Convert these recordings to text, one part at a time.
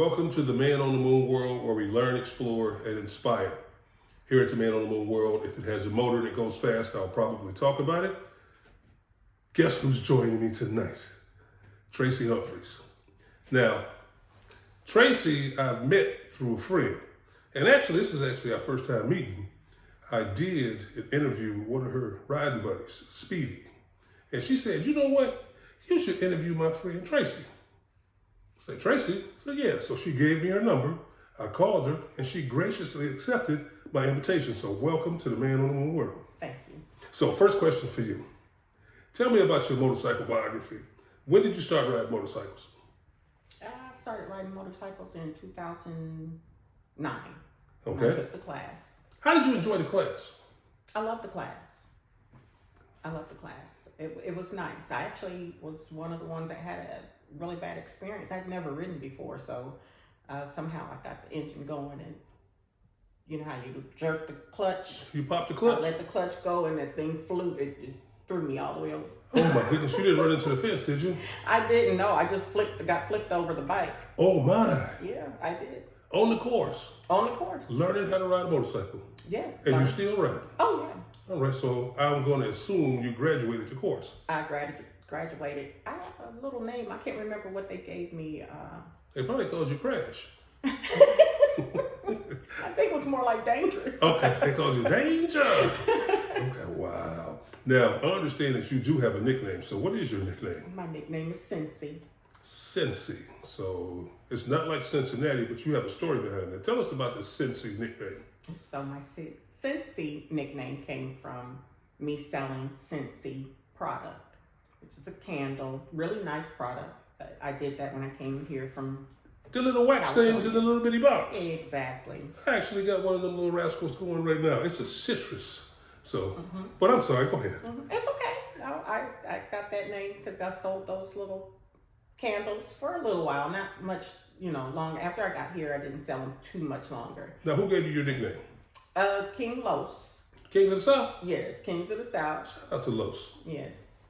Welcome to the Man on the Moon World, where we learn, explore, and inspire. Here at the Man on the Moon World, if it has a motor that goes fast, I'll probably talk about it. Guess who's joining me tonight? Traci Humphrey. Now, Tracy I've met through a friend. And actually, this is actually our first time meeting. I did an interview with one of her riding buddies, Speedy. And she said, you know what? You should interview my friend Tracy. I said, Tracy? I said, yeah. So she gave me her number. I called her, and she graciously accepted my invitation. So welcome to the Man on the Moon World. Thank you. So first question for you. Tell me about your motorcycle biography. When did you start riding motorcycles? I started riding motorcycles in 2009. Okay. I took the class. How did you enjoy the class? I loved the class. It was nice. I actually was one of the ones that had a really bad experience. I'd never ridden before, so somehow I got the engine going, and you know how you jerk the clutch? You popped the clutch? I let the clutch go, and that thing flew. It threw me all the way over. Oh my goodness, you didn't run into the fence, did you? I didn't know. I just got flipped over the bike. Oh my. Yeah, I did. On the course? On the course. Learning how to ride a motorcycle? Yeah. And you still ride? Oh, yeah. All right, so I'm going to assume you graduated the course. I graduated. I have a little name. I can't remember what they gave me. They probably called you Crash. I think it was more like Dangerous. Okay, they called you Danger. Okay, wow. Now, I understand that you do have a nickname. So what is your nickname? My nickname is Cincy. Cincy. So it's not like Cincinnati, but you have a story behind it. Tell us about the Cincy nickname. So my Cincy nickname came from me selling Cincy product, which is a candle, really nice product. I did that when I came here from the little wax California. things in the little bitty box. Exactly. I actually got one of them little rascals going right now. It's a citrus. So, but I'm sorry, go ahead. It's okay. No, I got that name because I sold those little candles for a little while. Not much, long. After I got here, I didn't sell them too much longer. Now, who gave you your nickname? King Los. Kings of the South? Yes, Kings of the South. Shout out to Los. Yes.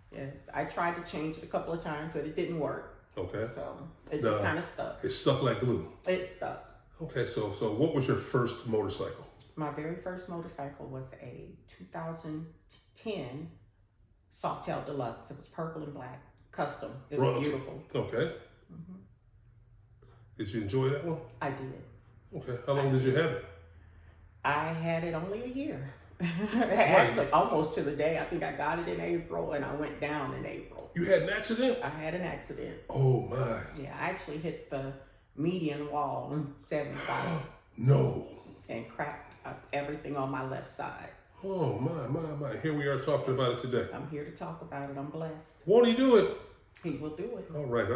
I tried to change it a couple of times, but it didn't work. Okay. So it just kind of stuck. It stuck like glue. It stuck. Okay, so what was your first motorcycle? My very first motorcycle was a 2010 Softail Deluxe. It was purple and black, custom. It was beautiful. Okay. Did you enjoy that one? I did. Okay. How long did you have it? I had it only a year. Actually, almost to the day. I think I got it in April, and I went down in April. You had an accident? I had an accident. Oh, my. Yeah, I actually hit the median wall in 75. No. And cracked up everything on my left side. Oh, my. Here we are talking about it today. I'm here to talk about it. I'm blessed. Won't he do it? He will do it. All right.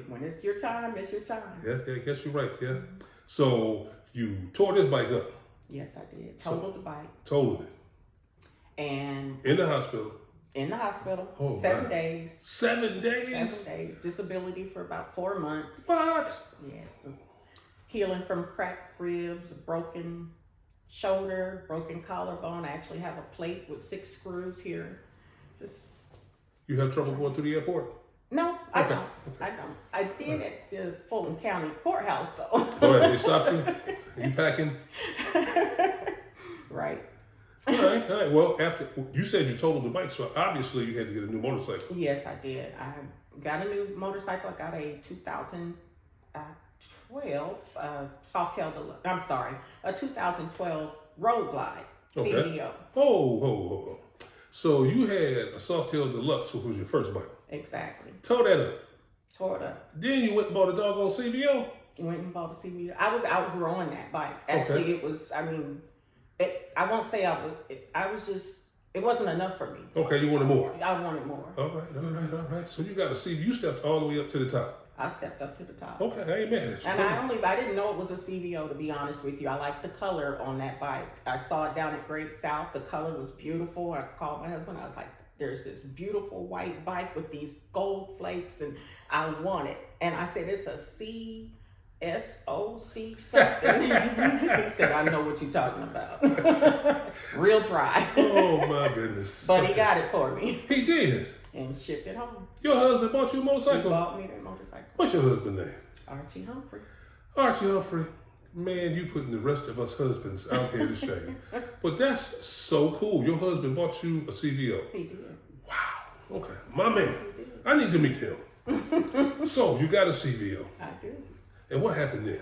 When it's your time, it's your time. Yeah, I guess you're right, yeah. So you tore this bike up? Yes, I did. Totaled the bike. Totaled it? And in the hospital? In the hospital. Oh, 7 days. 7 days? 7 days. Disability for about 4 months. What? Yes. Healing from cracked ribs, broken shoulder, broken collarbone. I actually have a plate with 6 screws here. You have trouble going through the airport? No, I don't. I did at the Fulton County Courthouse, though. All right, they stopped you? You packing? Right. All right. Well, after you said you totaled the bike, so obviously you had to get a new motorcycle. Yes, I did. I got a new motorcycle. I got a 2012 Softail Deluxe. I'm sorry, a 2012 Road Glide CVO. Oh. So you had a Softail Deluxe, which was your first bike. Exactly. Tore that up. Tore it up. Then you went and bought a doggone CVO. Went and bought a CVO. I was outgrowing that bike. Actually, It was. I won't say it wasn't enough for me. Okay, you wanted more. I wanted more. All right. So you got a CVO. You stepped all the way up to the top. I stepped up to the top. Okay, I ain't mad at you. And I didn't know it was a CVO, to be honest with you. I liked the color on that bike. I saw it down at Great South. The color was beautiful. I called my husband. I was like, there's this beautiful white bike with these gold flakes, and I want it. And I said, it's a CSOC something. He said, I know what you're talking about. Real dry. Oh, my goodness. But he got it for me. He did? And shipped it home. Your husband bought you a motorcycle? He bought me that motorcycle. What's your husband's name? Traci Humphrey. Traci Humphrey, man, you putting the rest of us husbands out here to shame. But that's so cool. Your husband bought you a CVO. He did. Wow. Okay. My man. I need to meet him. So you got a CVO. I do. And what happened then?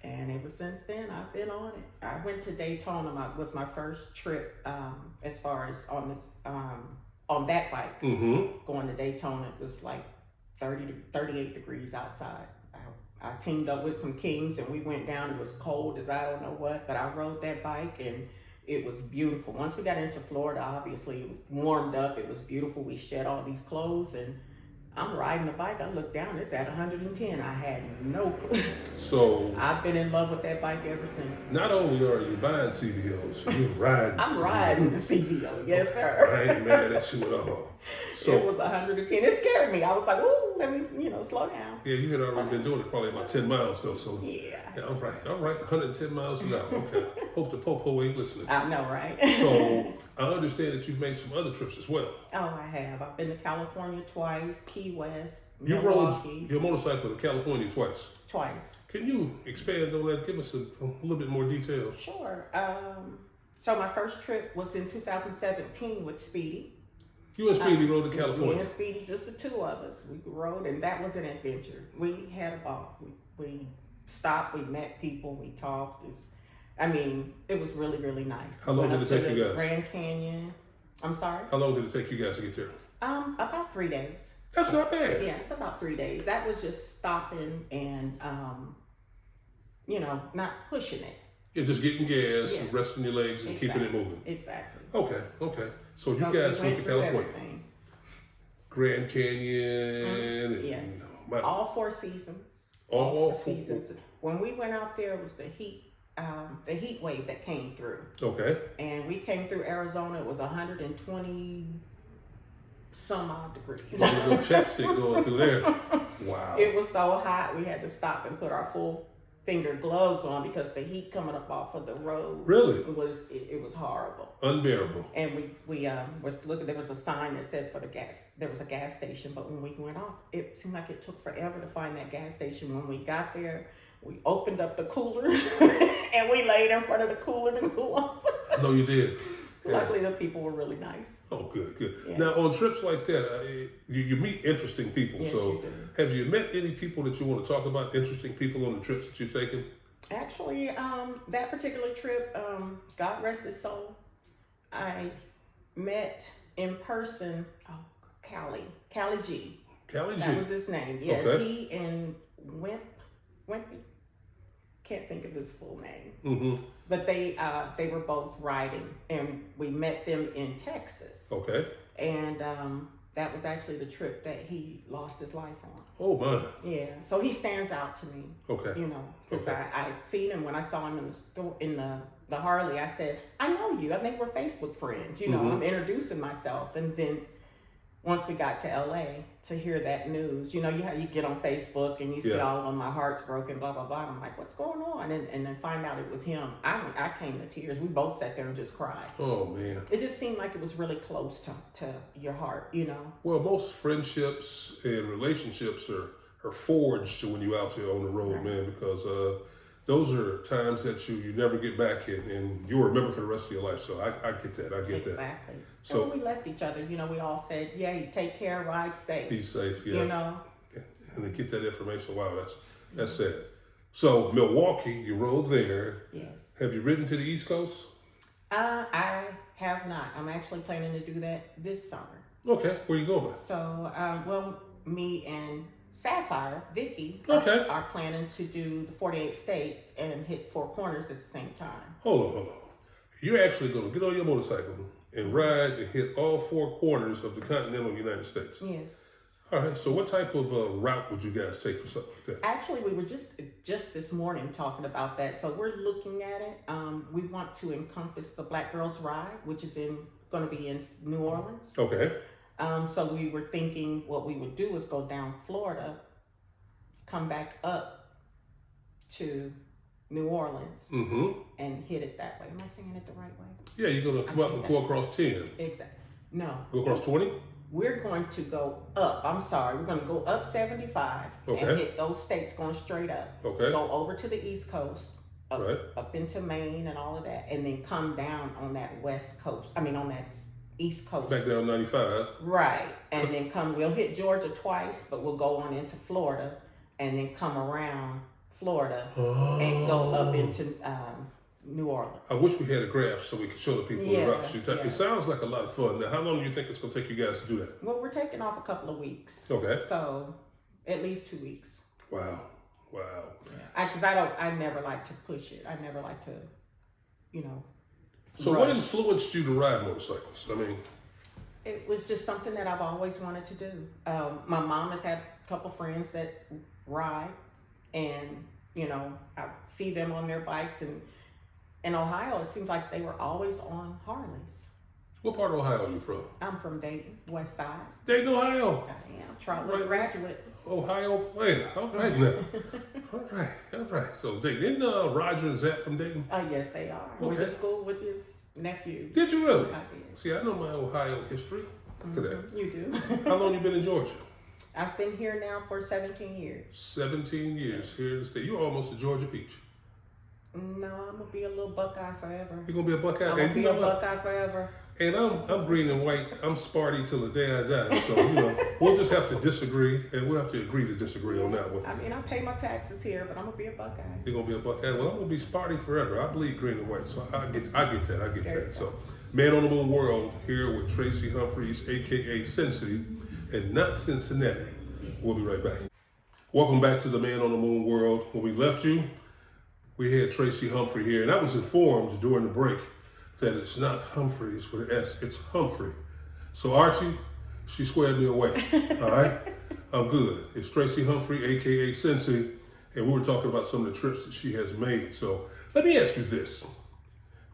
And ever since then, I've been on it. I went to Daytona. Was my first trip as far as on this on that bike. Going to Daytona, it was like 30 to 38 degrees outside. I teamed up with some kings and we went down. It was cold as I don't know what, but I rode that bike and it was beautiful. Once we got into Florida, obviously it warmed up. It was beautiful. We shed all these clothes and I'm riding the bike. I look down, it's at 110. I had no clue. So I've been in love with that bike ever since. Not only are you buying CVOs, you're riding. I'm riding the CVO, yes sir. I ain't mad at you at all. So it was 110. It scared me. I was like, ooh, let me, slow down. yeah, you had already been doing it probably about 10 miles though. So Yeah. all right, 110 miles an hour. Okay. Hope the popo ain't listening. I know, right? So I understand that you've made some other trips as well. Oh, I have. I've been to California twice, Key West, You Milwaukee. rode your motorcycle to California twice. Twice. Can you expand on that? Give us a little bit more detail. Sure. So my first trip was in 2017 with Speedy. You and Speedy rode to Me California. and Speedy, just the two of us. We rode, and that was an adventure. We had a ball. We stopped. We met people. We talked. It was really, really nice. How long did it take you guys? Grand Canyon. I'm sorry. How long did it take you guys to get there? About 3 days. That's not bad. Yeah, it's about 3 days. That was just stopping and, not pushing it. You're just getting gas, and resting your legs, and keeping it moving. Exactly. Okay. So you guys went to California. Everything. Grand Canyon. And, yes. my, all 4 seasons. all 4 seasons. When we went out there, it was the heat wave that came through. Okay. And we came through Arizona. It was 120 some odd degrees. A little chapstick going through there. Wow. It was so hot. We had to stop and put our full finger gloves on because the heat coming up off of the road. Really? It was horrible. Unbearable. And we was looking. There was a sign that said for the gas. There was a gas station, but when we went off, it seemed like it took forever to find that gas station. When we got there, we opened up the cooler and we laid in front of the cooler to cool off. No, you did. Yeah. Luckily, the people were really nice. Oh, good. Yeah. Now, on trips like that, you meet interesting people. Yes, so, you do. have you met any people that you want to talk about? Interesting people on the trips that you've taken? Actually, that particular trip, God rest his soul, I met in person. Callie G. Callie G. That was his name. Yes, Okay. he and Wimpy. Can't think of his full name. Mm-hmm. But they were both riding, and we met them in Texas. Okay. And that was actually the trip that he lost his life on. Oh, my. Yeah, so he stands out to me. Okay. Because Okay. I'd seen him when I saw him in the store in the Harley. I said, I know you. I think we're Facebook friends. I'm introducing myself, and then once we got to LA to hear that news, you get on Facebook and you see all of them, my heart's broken, blah, blah, blah. I'm like, what's going on? And then find out it was him. I came to tears. We both sat there and just cried. Oh, man. It just seemed like it was really close to your heart, Well, most friendships and relationships are forged when you're out there on the road, Right. man, because those are times that you never get back and you'll remember for the rest of your life. So I get that. I get that. Exactly. So and when we left each other, we all said, you take care, ride safe. be safe, yeah. And to get that information, wow, that's sad. So Milwaukee, you rode there. Yes. Have you ridden to the East Coast? I have not. I'm actually planning to do that this summer. Okay, where you going? So, me and Sapphire, Vicky, Okay. are planning to do the 48 states and hit 4 corners at the same time. Hold on. You're actually going to get on your motorcycle and ride and hit all 4 corners of the continental United States. Yes. All right. So what type of route would you guys take for something like that? Actually, we were just this morning talking about that. So we're looking at it. We want to encompass the Black Girls Ride, which is going to be in New Orleans. Okay. So we were thinking what we would do is go down Florida, come back up to New Orleans, and hit it that way. Am I saying it the right way? Yeah, you're going to come up and go across 10. Exactly. No. Go across 20? We're going to go up. I'm sorry. We're going to go up 75 and hit those states going straight up. Okay. Go over to the East Coast, up into Maine and all of that, and then come down on that West Coast. I mean, on that East Coast. Back down 95. Right. And then we'll hit Georgia twice, but we'll go on into Florida and then come around Florida and go up into New Orleans. I wish we had a graph so we could show the people the routes. It sounds like a lot of fun. Now, how long do you think it's going to take you guys to do that? Well, we're taking off a couple of weeks. Okay. So, at least 2 weeks. Wow. Because I never like to push it. I never like to, So rush. What influenced you to ride motorcycles? I mean, it was just something that I've always wanted to do. My mom has had a couple friends that ride, and I see them on their bikes. And in Ohio, it seems like they were always on Harleys. what part of Ohio are you from? I'm from Dayton, West Side. Dayton, Ohio. I am. Charlotte graduate. Ohio player. All right now. All right. So Dayton, isn't Roger and Zach from Dayton? Oh, yes, they are. Went to school with his nephew. Did you really? I did. See, I know my Ohio history. Look at that. You do. How long you been in Georgia? I've been here now for 17 years. 17 years here in the state. You're almost a Georgia peach. No, I'm gonna be a little Buckeye forever. You're gonna be a Buckeye. I'm gonna be a Buckeye forever. And I'm green and white. I'm Sparty till the day I die. So we'll just have to disagree, and we'll have to agree to disagree on that one. I mean, I pay my taxes here, but I'm gonna be a Buckeye. You're gonna be a Buckeye. Well, I'm gonna be Sparty forever. I bleed green and white, so I get that. So, Man on the Moon World here with Tracy Humphreys, aka Cincy, and not Cincinnati. We'll be right back. Welcome back to the Man on the Moon World. When we left you, we had Tracy Humphrey here, and I was informed during the break that it's not Humphreys with an S, it's Humphrey. So Archie, she squared me away, all right? I'm good. It's Tracy Humphrey, aka Cincy, and we were talking about some of the trips that she has made. So let me ask you this.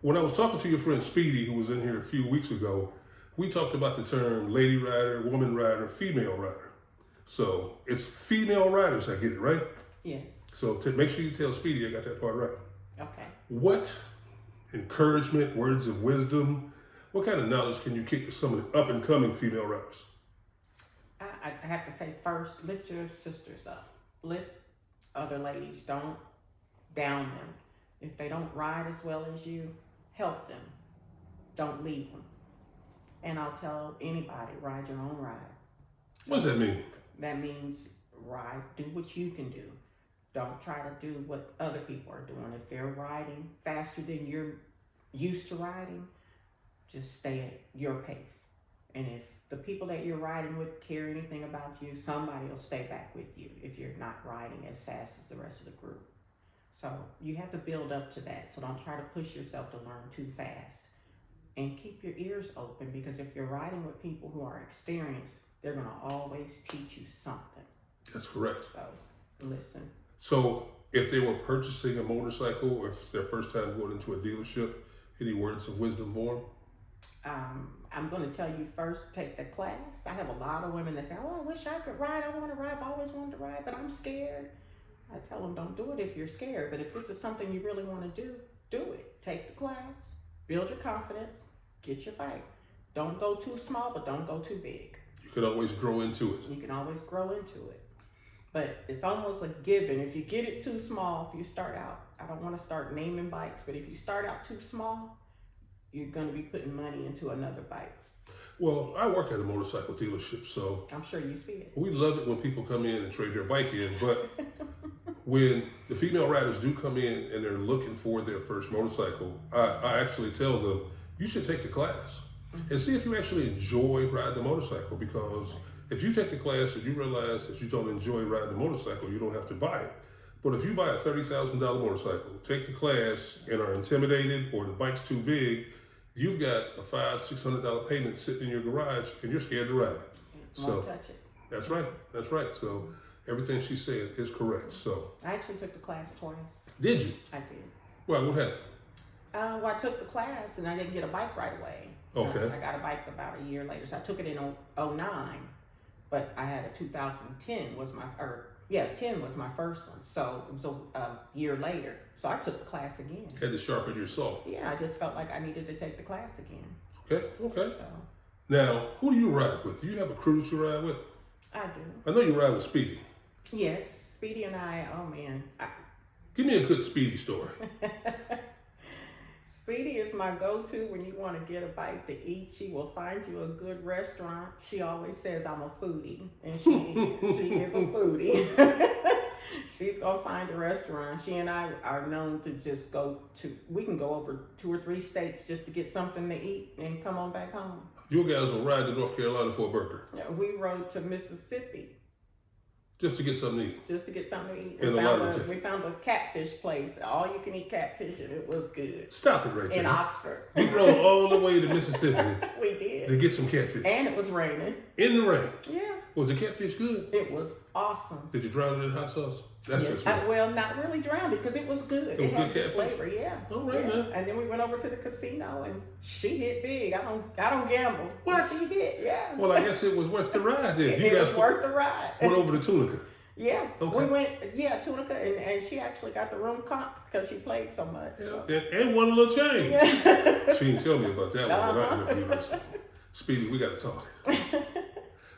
When I was talking to your friend Speedy, who was in here a few weeks ago, we talked about the term lady rider, woman rider, female rider. So it's female riders, I get it, right? Yes. So make sure you tell Speedy I got that part right. Okay. What encouragement, words of wisdom, what kind of knowledge can you kick to some of the up and coming female riders? I have to say first, lift your sisters up. Lift other ladies. Don't down them. If they don't ride as well as you, help them. Don't leave them. And I'll tell anybody, ride your own ride. What does that mean? That means ride, do what you can do. Don't try to do what other people are doing. If they're riding faster than you're used to riding, just stay at your pace. And if the people that you're riding with care anything about you, somebody will stay back with you if you're not riding as fast as the rest of the group. So you have to build up to that. So don't try to push yourself to learn too fast. And keep your ears open, because if you're riding with people who are experienced, they're going to always teach you something. That's correct. So listen. So if they were purchasing a motorcycle, or if it's their first time going into a dealership, any words of wisdom for them? I'm going to tell you first, take the class. I have a lot of women that say, oh, I wish I could ride. I want to ride. I've always wanted to ride, but I'm scared. I tell them, don't do it if you're scared. But if this is something you really want to do, do it. Take the class, build your confidence, get your bike. Don't go too small, but don't go too big. You can always grow into it. You can always grow into it. But it's almost a given. If you get it too small, if you start out, I don't want to start naming bikes, but if you start out too small, you're going to be putting money into another bike. Well, I work at a motorcycle dealership, so I'm sure you see it. we love it when people come in and trade their bike in, but when the female riders do come in and they're looking for their first motorcycle, I actually tell them, you should take the class and see if you actually enjoy riding the motorcycle, because if you take the class and you realize that you don't enjoy riding the motorcycle, you don't have to buy it. But if you buy a $30,000 motorcycle, take the class, and are intimidated or the bike's too big, you've got a $500-600 payment sitting in your garage and you're scared to ride it. Won't touch it. That's right. That's right. So everything she said is correct. So I actually took the class twice. did you? I did. Well, what happened? Well, I took the class and I didn't get a bike right away. Okay. I got a bike about a year later. So I took it in 09, but I had a 2010 was my, 10 was my first one. So it was a year later. So I took the class again. Had to sharpen your saw. Yeah, I just felt like I needed to take the class again. Okay. Okay. So Now, who do you ride with? Do you have a crew that you ride with? I do. I know you ride with Speedy. Yes, Speedy and I. Oh man, Give me a good Speedy story. Speedy is my go-to when you want to get a bite to eat. She will find you a good restaurant. She always says I'm a foodie, and she is a foodie. She's gonna find a restaurant. She and I are known to just we can go over 2 or 3 states just to get something to eat and come on back home. You guys will ride to North Carolina for a burger. Yeah, we rode to Mississippi. Just to get something to eat. Just to get something to eat. And we found a catfish place. All you can eat catfish, and it was good. Stop it right there. In Oxford. You rode all the way to Mississippi. We did. To get some catfish. And it was raining. In the rain. Yeah. Was the catfish good? It was awesome. Did you drown it in hot sauce? That's just well, not really drowned because it was good. It was had good flavor, yeah. All right, yeah. man. And then we went over to the casino and she hit big. I don't gamble. What? She hit, yeah. Well, I guess it was worth the ride then. It was worth the ride. Went over to Tunica. Yeah, okay. We went, Tunica, and she actually got the room comped because she played so much. Yeah. So. And won a little change. Yeah. She didn't tell me about that one when I interviewed her. Speedy, we got to talk.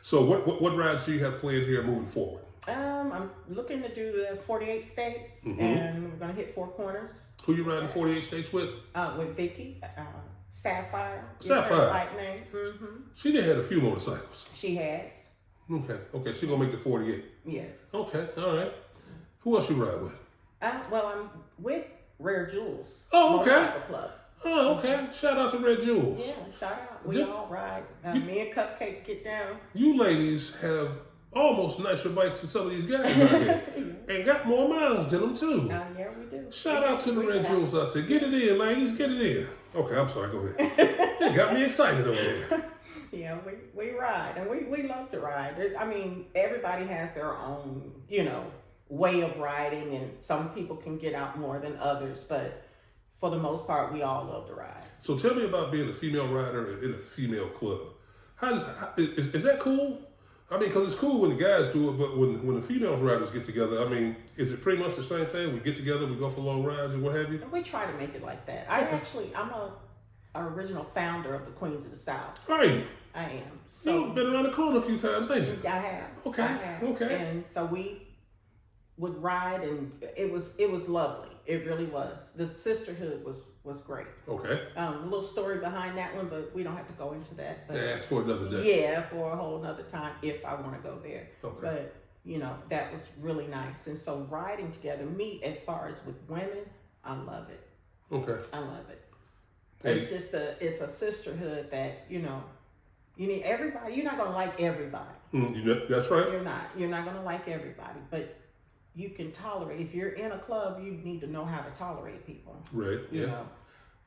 So what rides do you have planned here moving forward? I'm looking to do the 48 states, and we're going to hit 4 corners. Who you riding 48 states with? With Vicky, Sapphire. Sapphire. Her right name. Mm-hmm. She did have a few motorcycles. She has. Okay. She's going to make the 48. Yes. Okay, all right. Who else you ride with? Well, I'm with Rare Jewels. Oh, okay. Motorcycle Club. Oh, okay. Shout out to Red Jewels. Yeah, shout out. We all ride. Me and Cupcake get down. You ladies have almost nicer bikes than some of these guys out there. And got more miles than them, too. Yeah, we do. Shout out to the Red Jewels out there. Get it in, ladies. Get it in. Okay, I'm sorry. Go ahead. You got me excited over there. Yeah, we ride. And we love to ride. I mean, everybody has their own, way of riding. And some people can get out more than others. But for the most part, we all love to ride. So tell me about being a female rider in a female club. Is that cool? I mean, because it's cool when the guys do it, but when the female riders get together, I mean, is it pretty much the same thing? We get together, we go for long rides and what have you? We try to make it like that. I'm an original founder of the Queens of the South. Are you? I am. So You've been around the corner a few times, ain't you? I have. Okay. I have. Okay. And so we would ride, and it was lovely. It really was. The sisterhood was great. Okay. A little story behind that one, but we don't have to go into that. But That's for another day. yeah, for a whole nother time if I want to go there. Okay. But that was really nice. And so riding together, as far as with women, I love it. Okay. I love it. Hey. It's just it's a sisterhood that you need everybody. You're not gonna like everybody. That's right. You're not gonna like everybody, but you can tolerate. If you're in a club, you need to know how to tolerate people. Right. You Yeah. know.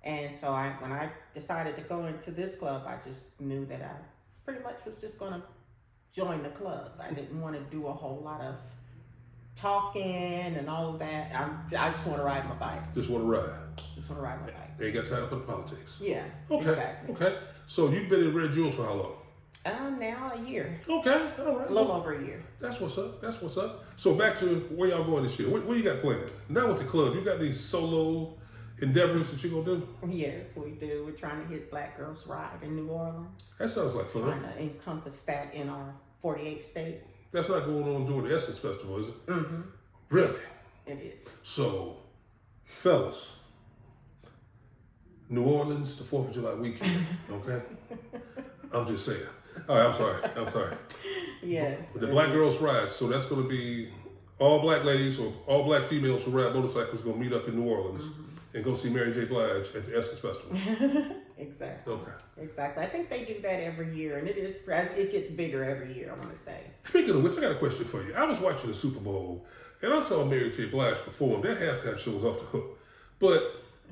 And so when I decided to go into this club, I just knew that I pretty much was just gonna join the club. I didn't want to do a whole lot of talking and all of that. I just want to ride my bike. Just want to ride. Just want to ride my bike. They ain't got time for the politics. Yeah. Okay. Exactly. Okay. So you've been in Red Jewels for how long? Now a year. Okay. All right. A little over a year. That's what's up. That's what's up. So back to where y'all going this year. What you got planned? Not with the club. You got these solo endeavors that you gonna do? Yes, we do. We're trying to hit Black Girls Ride in New Orleans. That sounds like fun. Trying to encompass that in our 48 state. That's not going on during the Essence Festival, is it? Mm-hmm. Really? It is. So, fellas, New Orleans, the 4th of July weekend, okay? I'm just saying. All right, I'm sorry. Yes. The Black Girls Ride, so that's going to be all black ladies or all black females who ride motorcycles going to meet up in New Orleans and go see Mary J. Blige at the Essence Festival. Exactly. Okay. Exactly. I think they do that every year, and it gets bigger every year, I want to say. Speaking of which, I got a question for you. I was watching the Super Bowl, and I saw Mary J. Blige perform. That halftime show was off the hook. But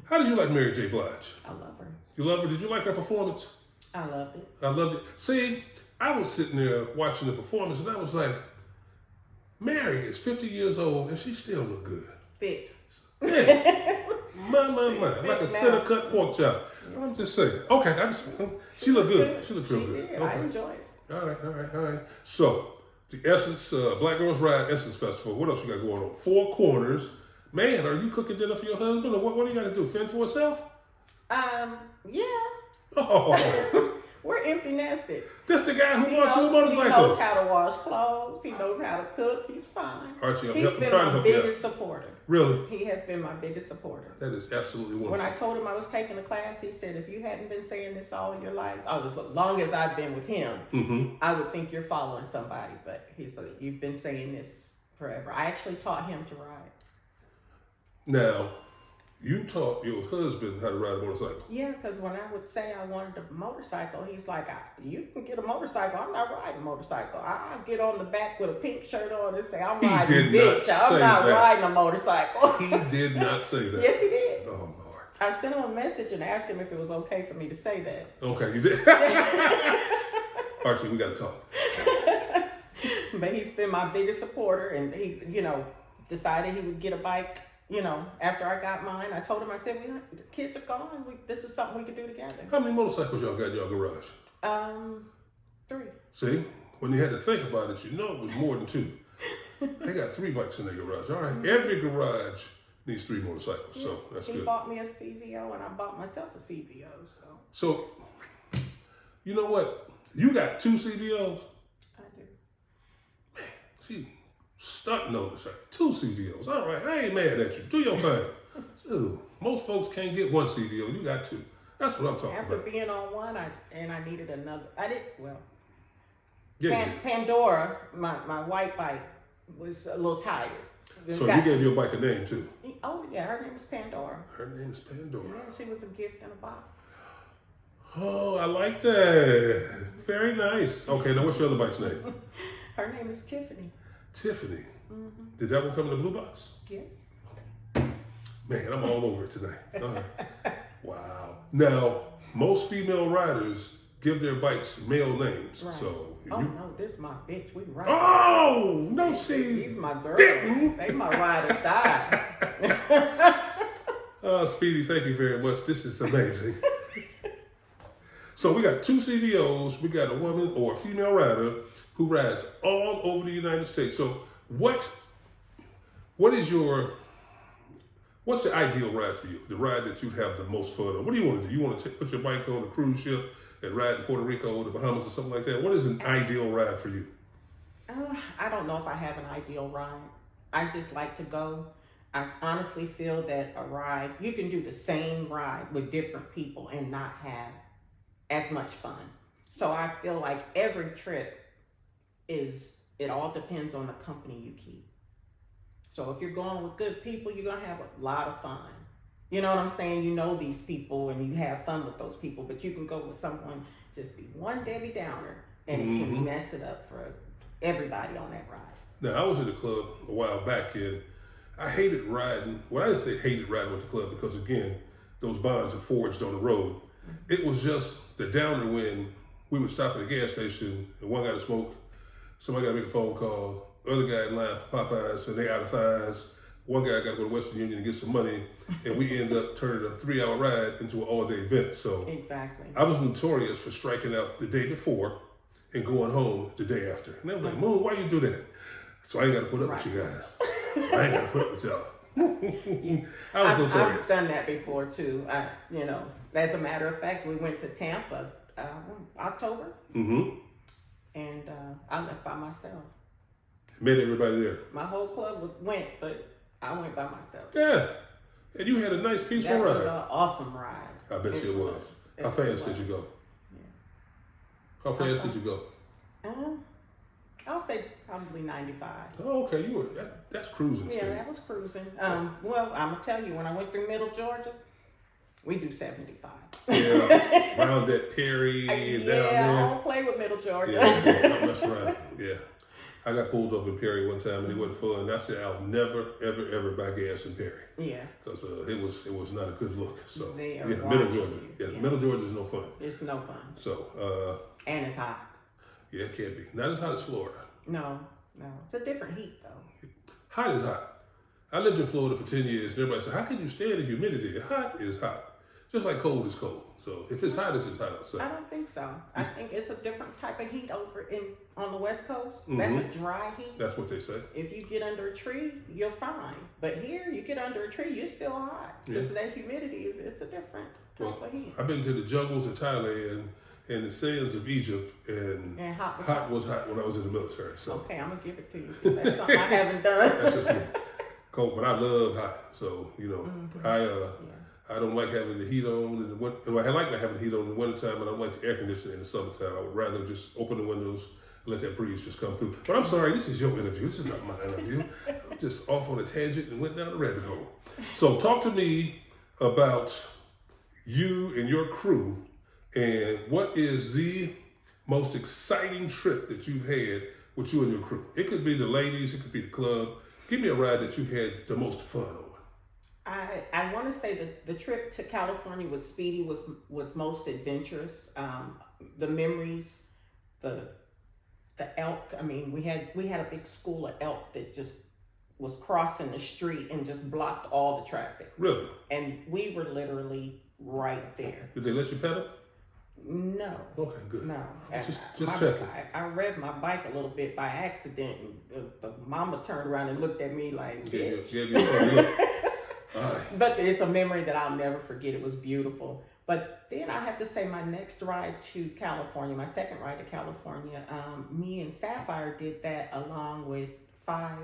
how did you like Mary J. Blige? I love her. You love her? Did you like her performance? I loved it. I loved it. See, I was sitting there watching the performance, and I was like, Mary is 50 years old, and she still look good. Thick. Yeah. My. Like a center-cut pork chop. I'm just saying. Okay, she looked good. She looked real good. Did. Okay. I enjoyed it. All right. So, the Essence, Black Girls Ride Essence Festival. What else you got going on? 4 Corners. Man, are you cooking dinner for your husband, or what do you got to do? Fend for herself? Yeah. Oh. We're empty nested. This the guy who wants you a He motorcycle. knows how to wash clothes. He knows how to cook. He's fine. Archie, He's I'm been trying to my help you out. biggest supporter. Really? He has been my biggest supporter. That is absolutely wonderful. When I told him I was taking a class, he said, if you hadn't been saying this all your life, as long as I've been with him, I would think you're following somebody. But he said, you've been saying this forever. I actually taught him to ride. Now, you taught your husband how to ride a motorcycle. Yeah, because when I would say I wanted a motorcycle, he's like, you can get a motorcycle. I'm not riding a motorcycle. I'll get on the back with a pink shirt on and say, I'm riding, bitch. I'm not riding a motorcycle. He did not say that. Yes, he did. Oh, Lord. I sent him a message and asked him if it was okay for me to say that. Okay, you did. Archie, we got to talk. But he's been my biggest supporter, and he, decided he would get a bike. After I got mine, I told him, I said, the kids are gone. This is something we could do together. How many motorcycles y'all got in your garage? 3. See, when you had to think about it, it was more than 2. They got 3 bikes in their garage. All right, every garage needs 3 motorcycles, so that's good. He bought me a CVO, and I bought myself a CVO. So, you know what? You got 2 CVOs? I do. Man, see. Stunting on this, 2 CVOs. All right, I ain't mad at you. Do your thing. Dude, most folks can't get 1 CVO. You got 2. That's what I'm talking After about. being on one, I needed another. Yeah. Pandora, my white bike, was a little tired. So you gave your bike a name too? Oh yeah, her name is Pandora. Her name is Pandora. Yeah, she was a gift in a box. Oh, I like that. Very nice. Okay, now what's your other bike's name? Her name is Tiffany. Tiffany. Did that one come in the blue box? Yes. Man, I'm all over it tonight. All right. Wow. Now, most female riders give their bikes male names. Right. So no, this is my bitch. We ride. Oh, no, see. These my girls. They my ride or die. Speedy, thank you very much. This is amazing. So we got 2 CVOs. We got a woman or a female rider who rides all over the United States. So what's the ideal ride for you? The ride that you'd have the most fun on? What do you want to do? You want to put your bike on a cruise ship and ride in Puerto Rico or the Bahamas or something like that? What is an ideal ride for you? I don't know if I have an ideal ride. I just like to go. I honestly feel that a ride, you can do the same ride with different people and not have as much fun. So I feel like every trip it all depends on the company you keep. So if you're going with good people, you're going to have a lot of fun. You know what I'm saying? You know these people and you have fun with those people, but you can go with someone, just be one Debbie Downer, and it can mess it up for everybody on that ride. Now, I was in the club a while back and I hated riding. Well, I didn't say hated riding with the club because, again, those bonds are forged on the road. It was just the downer when we would stop at a gas station and one got to smoke, somebody got to make a phone call, the other guy in line for Popeyes and they out of thighs. One guy got to go to Western Union and get some money, and we end up turning a 3-hour ride into an all-day event. So exactly. I was notorious for striking out the day before and going home the day after. And they were like, Moon, why you do that? So I ain't got to put up with you guys. I ain't got to put up with y'all. I was notorious. I've done that before too. As a matter of fact, we went to Tampa October, and I left by myself. Met everybody there. My whole club went, but I went by myself. Yeah, and you had a nice peaceful ride. That was an awesome ride. I bet you it was. How fast did you go? Yeah. How fast did you go? I'll say probably 95. Oh, okay. That's cruising speed. Yeah, that was cruising. Well, I'm gonna tell you, when I went through Middle Georgia, we do 75. Yeah, around that Perry and down there. I don't play with Middle Georgia. Yeah, don't mess around. Yeah. I got pulled over in Perry one time and it wasn't fun. I said I'll never, ever, ever buy gas in Perry. Yeah. Because it was not a good look. So they are Middle Georgia. You. Yeah, Middle Georgia is no fun. It's no fun. So and it's hot. Yeah, it can't be. Not as hot as Florida. No. It's a different heat though. Hot is hot. I lived in Florida for 10 years and everybody said, how can you stand the humidity? Hot is hot. Just like cold is cold. So if it's hot, it's just hot outside. I don't think so. I think it's a different type of heat over on the West Coast. That's a dry heat. That's what they say. If you get under a tree, you're fine. But here, you get under a tree, you're still hot. Because that humidity it's a different type of heat. I've been to the jungles of Thailand and the sands of Egypt, and hot was hot was hot when I was in the military. So okay, I'm gonna give it to you. 'Cause that's something I haven't done. that's just me. Cold, but I love hot. So I don't like having the heat on in the winter. Well, I like having the heat on in the wintertime, but I don't like the air conditioning in the summertime. I would rather just open the windows and let that breeze just come through. But I'm sorry, this is your interview. This is not my interview. I'm just off on a tangent and went down a rabbit hole. So talk to me about you and your crew, and what is the most exciting trip that you've had with you and your crew? It could be the ladies, it could be the club. Give me a ride that you've had the most fun on. I want to say that the trip to California with Speedy was most adventurous. The memories, the elk. I mean, we had a big school of elk that just was crossing the street and just blocked all the traffic. Really? And we were literally right there. Did they let you pedal? No. Okay, good. No. Just checking. I revved my bike a little bit by accident, and the mama turned around and looked at me like, bitch. But it's a memory that I'll never forget. It was beautiful. But then I have to say, my next ride to California, my second ride to California, me and Sapphire did that along with 5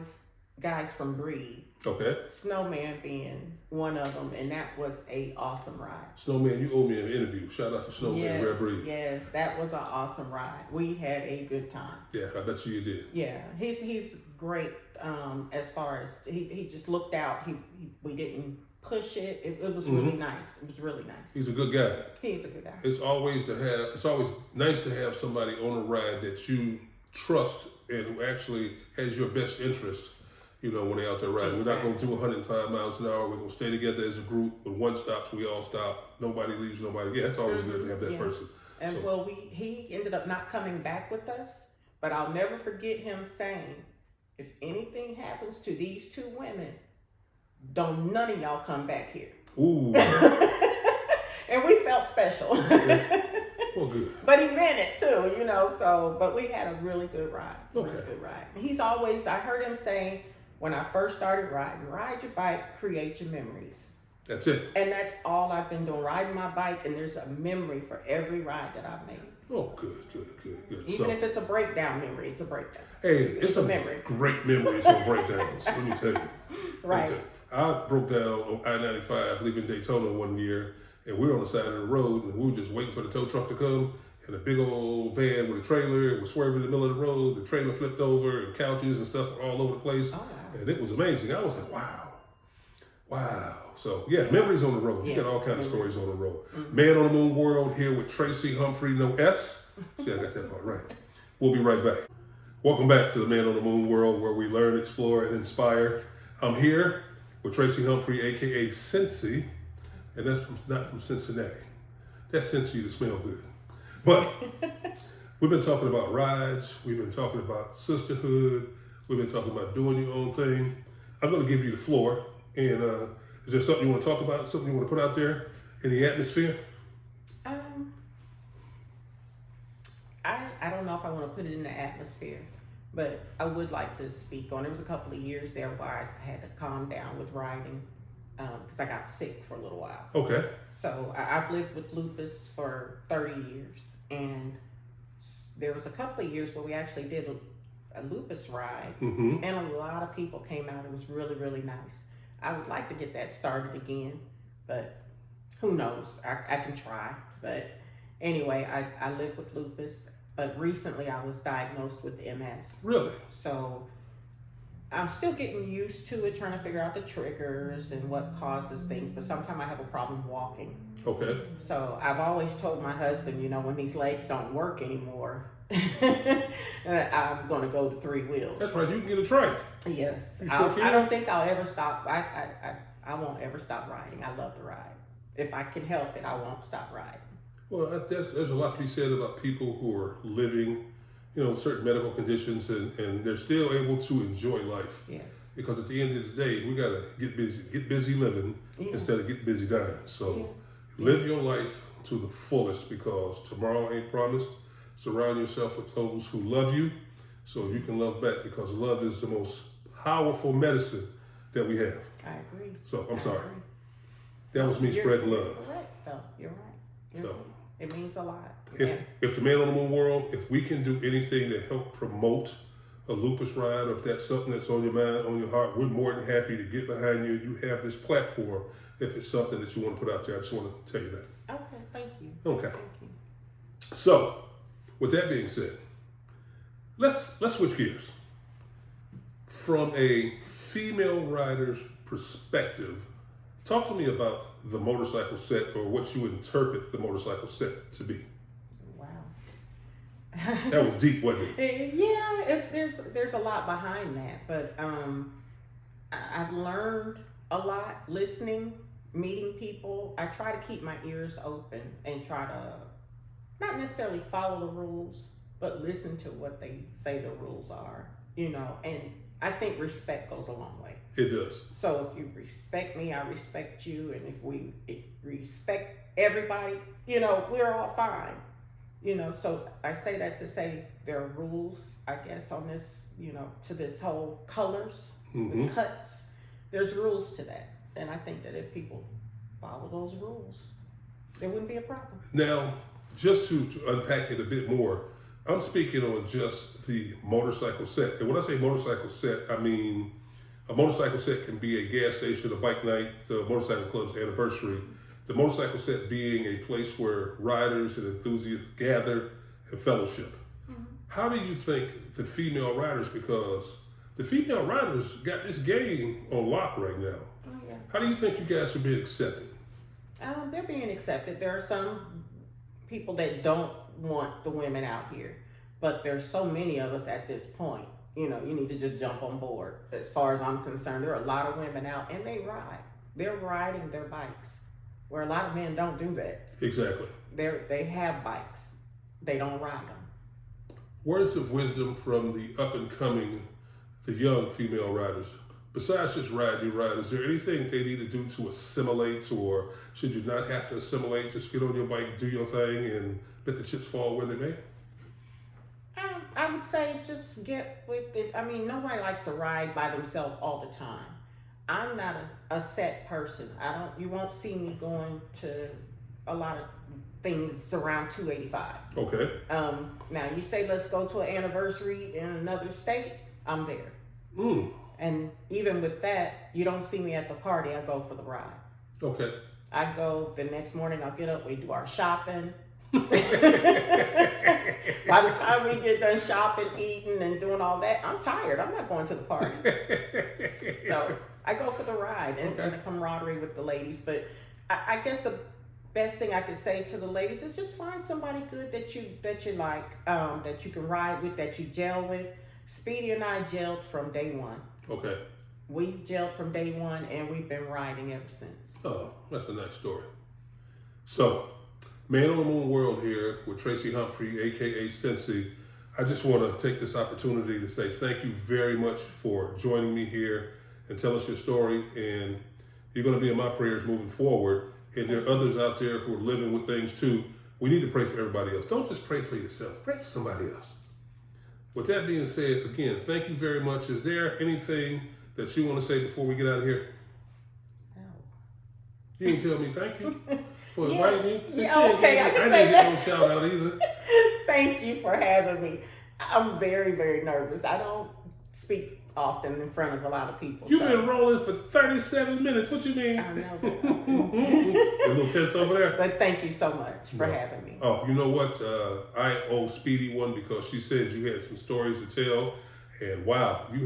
guys from Breed. Okay. Snowman being one of them, and that was a awesome ride. Snowman, you owe me an interview. Shout out to Snowman, Red Breed. Yes, that was an awesome ride. We had a good time. Yeah, I bet you did. Yeah, he's great. As far as he just looked out. We didn't push it. It was really nice. It was really nice. He's a good guy. He's a good guy. It's always nice to have somebody on a ride that you trust and who actually has your best interest. You know, when they're out there riding. Exactly. We're not going to do 105 miles an hour. We're going to stay together as a group. When one stops, we all stop. Nobody leaves nobody. Yeah, it's always good to have that person. And he ended up not coming back with us, but I'll never forget him saying, if anything happens to these 2 women, don't none of y'all come back here. Ooh. And we felt special. Well, good. But he meant it too, you know, but we had a really good ride. Okay. Really good ride. I heard him say, when I first started riding, ride your bike, create your memories. That's it. And that's all I've been doing, riding my bike, and there's a memory for every ride that I've made. Oh, good. Even if it's a breakdown memory, it's a breakdown. Hey, it's a memory. Great memories on breakdowns, let me tell you. Right. I broke down on I-95 leaving Daytona one year, and we were on the side of the road, and we were just waiting for the tow truck to come, and a big old van with a trailer was swerving in the middle of the road. The trailer flipped over, and couches and stuff were all over the place. Oh, wow. And it was amazing. I was like, wow. So, yeah, memories on the road. You got all kinds of stories on the road. Man on the Moon World here with Traci Humphrey, no S. See, I got that part right. We'll be right back. Welcome back to the Man on the Moon World, where we learn, explore, and inspire. I'm here with Traci Humphrey, a.k.a. Cincy, and that's not from Cincinnati. That's Cincy to smell good. But we've been talking about rides. We've been talking about sisterhood. We've been talking about doing your own thing. I'm going to give you the floor. And is there something you want to talk about, something you want to put out there in the atmosphere? I don't know if I want to put it in the atmosphere, but I would like to speak on. There was a couple of years there where I had to calm down with riding because I got sick for a little while. Okay. So I've lived with lupus for 30 years, and there was a couple of years where we actually did a lupus ride, and a lot of people came out. It was really, really nice. I would like to get that started again, but who knows? I can try. But anyway, I live with lupus, but recently I was diagnosed with MS. Really? So I'm still getting used to it, trying to figure out the triggers and what causes things, but sometimes I have a problem walking. Okay. So I've always told my husband, you know, when these legs don't work anymore, I'm going to go to 3 wheels. That's right. You can get a trike. Yes. I don't think I'll ever stop. I won't ever stop riding. I love to ride. If I can help it, I won't stop riding. Well, there's a lot to be said about people who are living, you know, certain medical conditions and they're still able to enjoy life. Yes. Because at the end of the day, we got to get busy living instead of get busy dying. So live your life to the fullest, because tomorrow ain't promised. Surround yourself with those who love you so you can love back, because love is the most powerful medicine that we have. I agree. So I'm sorry. That was me spreading love. Correct, though. You're right. It means a lot. If the Man on the Moon World, if we can do anything to help promote a lupus ride, or if that's something that's on your mind, on your heart, we're more than happy to get behind you. You have this platform if it's something that you want to put out there. I just want to tell you that. Okay, thank you. Okay. Thank you. So, with that being said, let's switch gears. From a female rider's perspective, talk to me about the motorcycle set, or what you interpret the motorcycle set to be. Wow. That was deep, wasn't it? Yeah, there's a lot behind that, but I've learned a lot listening, meeting people. I try to keep my ears open and try to not necessarily follow the rules, but listen to what they say the rules are, and I think respect goes a long way. It does. So if you respect me, I respect you, and if we respect everybody, we're all fine. So I say that to say there are rules, I guess, on this, to this whole colors, the cuts. There's rules to that. And I think that if people follow those rules, there wouldn't be a problem. Now, just to unpack it a bit more, I'm speaking on just the motorcycle set. And when I say motorcycle set, I mean a motorcycle set can be a gas station, a bike night, the motorcycle club's anniversary. The motorcycle set being a place where riders and enthusiasts gather and fellowship. Mm-hmm. How do you think the female riders, because the female riders got this game on lock right now. Oh, yeah. How do you think you guys are being accepted? They're being accepted. There are some people that don't want the women out here, but there's so many of us at this point. You need to just jump on board. As far as I'm concerned, there are a lot of women out, and they ride. They're riding their bikes, where a lot of men don't do that. Exactly. They have bikes. They don't ride them. Words of wisdom from the up-and-coming, the young female riders. Besides just ride your ride, is there anything they need to do to assimilate, or should you not have to assimilate? Just get on your bike, do your thing, and let the chips fall where they may? I would say just get with it. I mean, nobody likes to ride by themselves all the time. I'm not a set person. You won't see me going to a lot of things around 285. Okay. Now you say let's go to an anniversary in another state, I'm there. And even with that, you don't see me at the party. I go for the ride. Okay. I go the next morning. I'll get up. We do our shopping. By the time we get done shopping, eating, and doing all that, I'm tired. I'm not going to the party. So I go for the ride and the camaraderie with the ladies. But I guess the best thing I could say to the ladies is just find somebody good that you like, that you can ride with, that you gel with. Speedy and I gelled from day one. Okay. We gelled from day one, and we've been riding ever since. Oh, that's a nice story. So, Man on the Moon World here with Traci Humphrey, aka Cincy. I just want to take this opportunity to say thank you very much for joining me here and tell us your story. And you're going to be in my prayers moving forward. And there are others out there who are living with things too. We need to pray for everybody else. Don't just pray for yourself. Pray for somebody else. With that being said, again, thank you very much. Is there anything that you want to say before we get out of here? No. You can tell me thank you for inviting me. Yeah, okay, I can say that. I didn't get no shout out either. Thank you for having me. I'm very, very nervous. I don't speak often in front of a lot of people. You've been rolling for 37 minutes. What you mean? I know. A little tense over there. But thank you so much for having me. Oh, you know what? I owe Speedy one because she said you had some stories to tell. And wow, you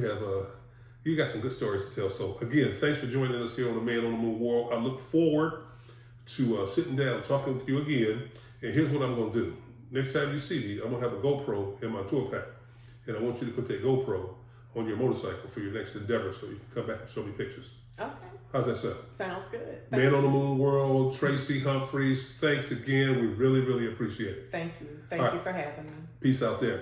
got some good stories to tell. So again, thanks for joining us here on the Man on the Moon World. I look forward to sitting down, talking with you again. And here's what I'm going to do. Next time you see me, I'm going to have a GoPro in my tour pack. And I want you to put that GoPro on your motorcycle for your next endeavor so you can come back and show me pictures. Okay. How's that sound? Sounds good. Man on the Moon World, Traci Humphrey, thanks again. We really, really appreciate it. Thank you. Thank you for having me. Peace out there.